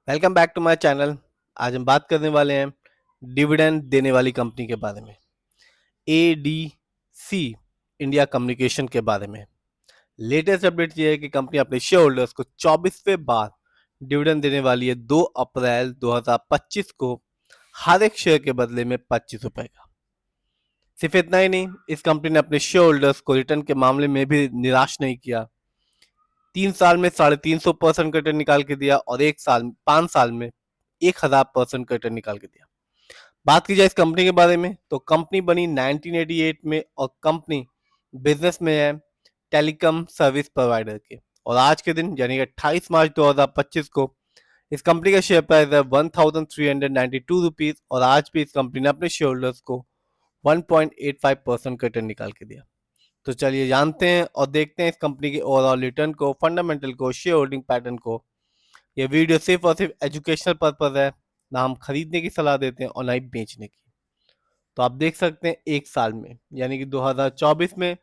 Welcome back to my channel. आज हम बात करने वाले हैं डिविडेंड देने वाली कंपनी के बारे में, एडीसी इंडिया कम्युनिकेशन के बारे में। लेटेस्ट अपडेट ये है कि कंपनी अपने शेयर होल्डर्स को 24वें बार डिविडेंड देने वाली है 2 अप्रैल 2025 को, हर एक शेयर के बदले में 25 रुपए का। सिर्फ इतना ही नहीं, इस कंपनी ने अपने शेयर होल्डर्स को रिटर्न के मामले में भी निराश नहीं किया। 3 साल में 350% का रिटर्न निकाल के दिया और 5 साल में 1000% का रिटर्न निकाल के दिया। बात की जाए इस कंपनी के बारे में तो कंपनी बनी 1988 में और कंपनी बिजनेस में है टेलीकॉम सर्विस प्रोवाइडर के। और आज के दिन यानी कि 28 मार्च 2025 को इस कंपनी का शेयर प्राइस है 1392 रुपीज और आज भी इस कंपनी ने अपने शेयर होल्डर्स को 1.85% का रिटर्न निकाल के दिया। तो चलिए जानते हैं और देखते हैं इस कंपनी के ओवरऑल रिटर्न को, फंडामेंटल को, शेयर होल्डिंग पैटर्न को। ये वीडियो सिर्फ और सिर्फ एजुकेशनल पर्पज है, ना हम खरीदने की सलाह देते हैं और ना ही बेचने की। तो आप देख सकते हैं एक साल में यानी कि 2024 में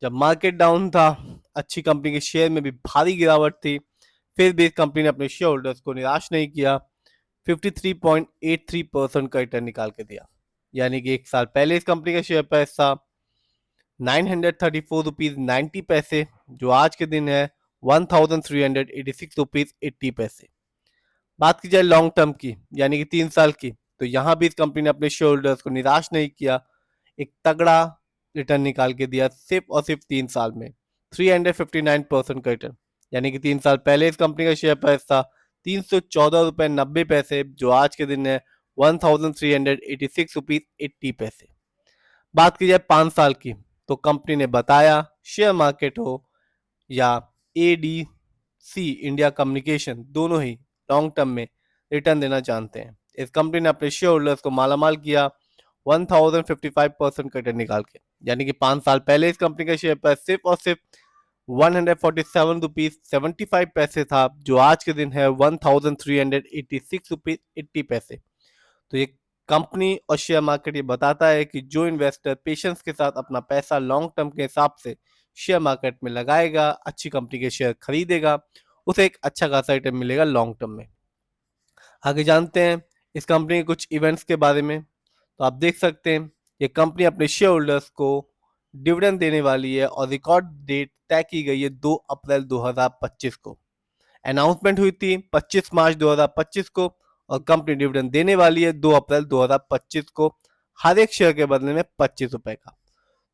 जब मार्केट डाउन था, अच्छी कंपनी के शेयर में भी भारी गिरावट थी, फिर भी इस कंपनी ने अपने शेयर होल्डर्स को निराश नहीं किया। 53.83% का रिटर्न निकाल के दिया। यानी कि एक साल पहले इस कंपनी का शेयर प्राइस था 934 रुपीज 90 पैसे, जो आज के दिन है 1386 रुपीज 80 पैसे। बात की जाए लॉन्ग टर्म की यानी कि 3 साल की, तो यहाँ भी इस कंपनी ने अपने शेयर होल्डर्स को निराश नहीं किया, एक तगड़ा रिटर्न निकाल के दिया सिर्फ और सिर्फ 3 साल में 359% का रिटर्न। यानी कि 3 साल पहले इस कंपनी का शेयर प्राइस था 314 रुपए 90 पैसे, जो आज के दिन है 1386 रुपीज 80 पैसे। बात की जाए 5 साल की तो कंपनी ने बताया शेयर मार्केट हो या एडीसी इंडिया कम्युनिकेशन, दोनों ही लॉन्ग टर्म में रिटर्न देना जानते हैं। इस कंपनी ने अपने शेयर होल्डर्स को मालामाल किया 1055% का रिटर्न निकाल के। यानी कि 5 साल पहले इस कंपनी का शेयर प्राइस सिर्फ और सिर्फ 147 रुपीज 75 पैसे था, जो आज के दिन है 1386 रुपीज 80 पैसे। तो ये कंपनी और शेयर मार्केट ये बताता है कि जो इन्वेस्टर पेशेंस के साथ अपना पैसा लॉन्ग टर्म के हिसाब से शेयर मार्केट में लगाएगा, अच्छी कंपनी के शेयर खरीदेगा, उसे एक अच्छा खासा रिटर्न मिलेगा लॉन्ग टर्म में। आगे जानते हैं इस कंपनी के कुछ इवेंट्स के बारे में। तो आप देख सकते हैं ये कंपनी अपने शेयर होल्डर्स को डिविडेंड देने वाली है और रिकॉर्ड डेट तय की गई है 2 अप्रैल 2025 को। अनाउंसमेंट हुई थी 25 मार्च 2025 को और कंपनी डिविडेंड देने वाली है 2 अप्रैल 2025 को, हर एक शेयर के बदले में 25 रुपए का।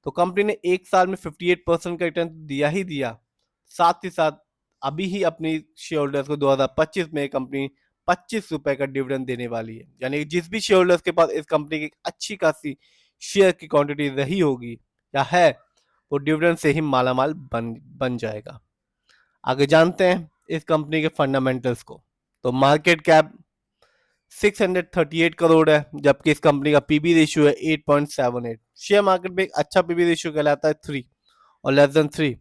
तो कंपनी ने एक साल में 58% का रिटर्न दिया ही दिया, साथ ही साथ अभी ही अपनी शेयर होल्डर्स को 2025 में कंपनी 25 रुपए का डिविडेंड देने वाली है। यानी कि जिस भी शेयर होल्डर्स के पास इस कंपनी की अच्छी खासी शेयर की क्वांटिटी रही होगी या है, वो डिविडेंड से ही मालामाल बन जाएगा। आगे जानते हैं इस कंपनी के फंडामेंटल्स को। तो मार्केट कैप 638 करोड़ है, जबकि इस कंपनी का पीबी रेशियो है 8.78। शेयर मार्केट में एक अच्छा पीबी रेशियो कहलाता है 3 और लेस देन 3।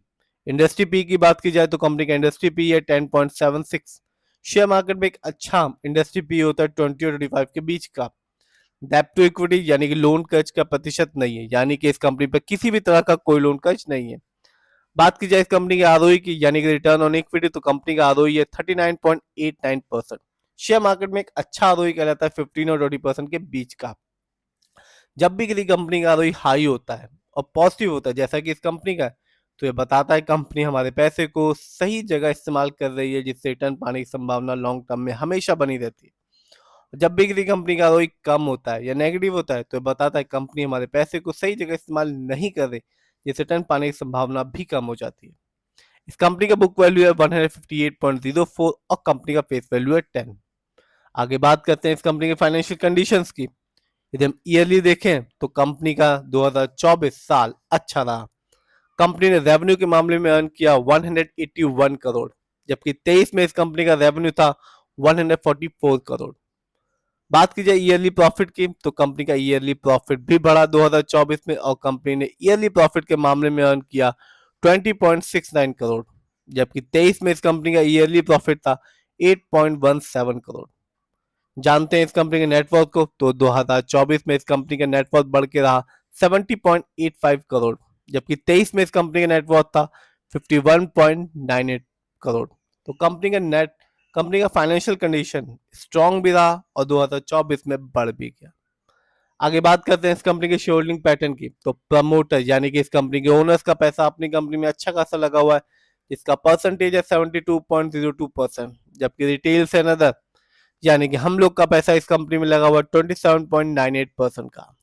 इंडस्ट्री पी की बात की जाए तो कंपनी का इंडस्ट्री पी है 10.76। शेयर मार्केट में एक अच्छा इंडस्ट्री पी होता है 20 और 25 के बीच का। डेब्ट टू इक्विटी यानी कि लोन कर्ज का प्रतिशत नहीं है, यानी कि इस कंपनी पर किसी भी तरह का कोई लोन कर्ज नहीं है। बात की जाए इस कंपनी के आरओई की यानी कि रिटर्न ऑन इक्विटी, तो कंपनी का आरओई है 39.89%। शेयर मार्केट में एक अच्छा आरओई कहलाता है 15 और 20% के बीच का। जब भी किसी कंपनी का आरओई हाई होता है और पॉजिटिव होता है जैसा कि इस कंपनी का है, तो ये बताता है कंपनी हमारे पैसे को सही जगह इस्तेमाल कर रही है, जिससे रिटर्न पाने की संभावना लॉन्ग टर्म में हमेशा बनी रहती है। जब भी किसी कंपनी का आरओई कम होता है या नेगेटिव होता है, तो ये बताता है कंपनी हमारे पैसे को सही जगह इस्तेमाल नहीं कर रही, जिससे रिटर्न पाने की संभावना भी कम हो जाती है। इस कंपनी का बुक वैल्यू है 158.04 और कंपनी का फेस वैल्यू है 10। आगे बात करते हैं इस कंपनी के फाइनेंशियल कंडीशंस की। यदि हम ईयरली देखें तो कंपनी का 2024 साल अच्छा रहा। कंपनी ने रेवेन्यू के मामले में अर्न किया 181 करोड़, जबकि 23 में इस कंपनी का रेवेन्यू था 144 करोड़। बात की जाए ईयरली प्रॉफिट की तो कंपनी का ईयरली प्रॉफिट भी बढ़ा 2024 में और कंपनी ने ईयरली प्रॉफिट के मामले में अर्न किया 20.69 करोड़, जबकि 23 में इस कंपनी का ईयरली प्रॉफिट था 8.17 करोड़। जानते हैं इस कंपनी के नेटवर्क को, तो 2024 में इस कंपनी का नेटवर्क बढ़ के रहा 70.85 करोड़, जबकि 23 में इस कंपनी का नेटवर्क था 51.98 करोड़। तो कंपनी का कंपनी का फाइनेंशियल कंडीशन स्ट्रांग भी रहा और 2024 में बढ़ भी गया। आगे बात करते हैं इस कंपनी के शेयर होल्डिंग पैटर्न की। तो प्रमोटर यानी कि इस कंपनी के ओनर्स का पैसा अपनी कंपनी में अच्छा खासा लगा हुआ है, जिसका परसेंटेज है 72.02%, जबकि रिटेल्स एंड अदर यानी कि हम लोग का पैसा इस कंपनी में लगा हुआ है 27.98% का।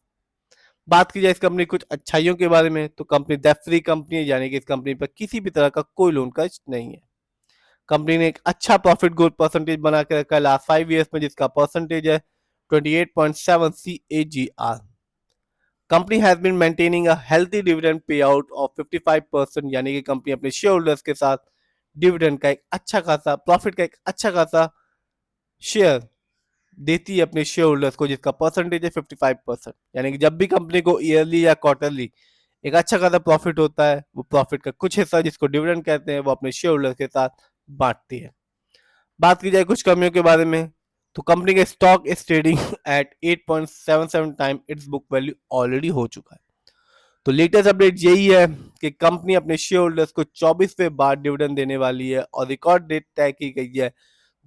बात की जाए इस कंपनी कुछ अच्छाइयों के बारे में, तो कंपनी डेट फ्री कंपनी है, यानी कि इस कंपनी पर किसी भी तरह का कोई लोन कर्ज नहीं है। कंपनी ने एक अच्छा प्रॉफिट ग्रोथ परसेंटेज बना के रखा है लास्ट 5 ईयर्स में, जिसका परसेंटेज है 28.7 CAGR। Company has been maintaining a healthy dividend pay out of 55%, यानी कि कंपनी अपने शेयर होल्डर्स के साथ डिविडेंड का एक अच्छा खासा प्रॉफिट का एक अच्छा खासा शेयर देती है अपने शेयर होल्डर्स को, जिसका परसेंटेज है 55%। यानी कि जब भी कंपनी को ईयरली या क्वार्टरली एक अच्छा खासा प्रॉफिट होता है, वो प्रॉफिट का कुछ हिस्सा जिसको डिविडेंड कहते हैं वो अपने शेयर होल्डर्स के साथ बांटती है। बात की जाए कुछ कमियों के बारे में, तो कंपनी के stock is trading at 8.77 time it's book value already हो चुका है। तो लेटेस्ट अपडेट यही है कि कंपनी अपने शेयर होल्डर्स को 24वें बार डिविडेंड देने वाली है और रिकॉर्ड डेट तय की गई है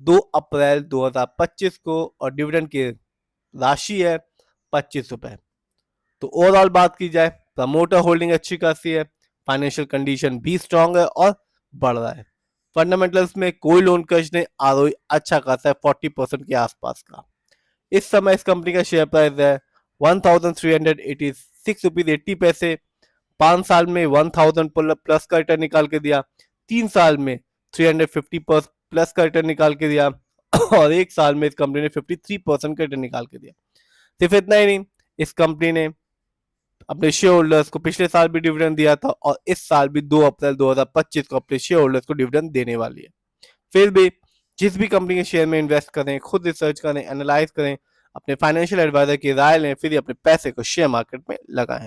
2 अप्रैल 2025 को और डिविडेंड की राशि है 25 रुपए। तो ओवरऑल बात की जाए, प्रमोटर होल्डिंग अच्छी खासी है, फाइनेंशियल कंडीशन भी स्ट्रांग है और बढ़ रहा है। फंडामेंटल्स में कोई लोन कर्ज नहीं, आरओई अच्छा खासा है 40% के आसपास का। इस समय इस कंपनी का शेयर प्राइस है 1386 रुपीज 80 पैसे। 5 साल में 1000 प्लस का रिटर्न निकाल के दिया, 3 साल में 350 प्लस का रिटर्न निकाल के दिया और 1 साल में इस कंपनी ने 53% का रिटर्न निकाल के दिया। सिर्फ इतना ही नहीं, इस कंपनी ने अपने शेयर होल्डर्स को पिछले साल भी डिविडेंड दिया था और इस साल भी 2 अप्रैल 2025 को अपने शेयर होल्डर्स को डिविडेंड देने वाली है। फिर भी जिस भी कंपनी के शेयर में इन्वेस्ट करें, खुद रिसर्च करें, एनालाइज करें, अपने फाइनेंशियल एडवाइजर की राय लें, फिर अपने पैसे को शेयर मार्केट में लगाएं।